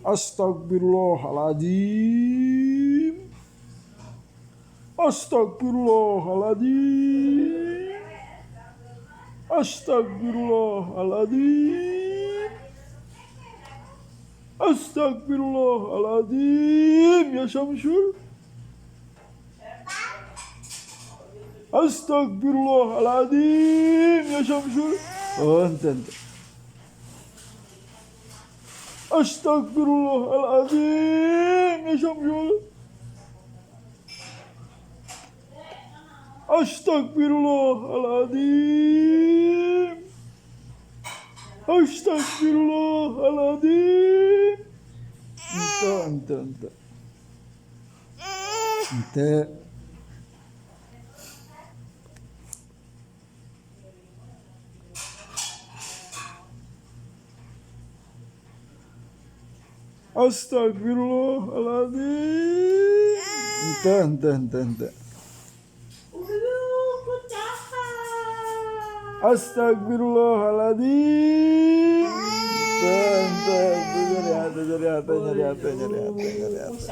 Astagfirullahaladzim. Astagfirullahaladzim. Astagfirullahaladzim. Astagfirullahaladzim. Ya Syamsul. Astagfirullahaladzim. Ya Syamsul. Oh, enten. Astagfirullahaladzim. Ya Syamsul. Astagfirullahaladzim. Astagfirullahaladzim. Ente. Astagfirullahaladzim. Ente. Astagfirullahaladzim. Nyeri hati.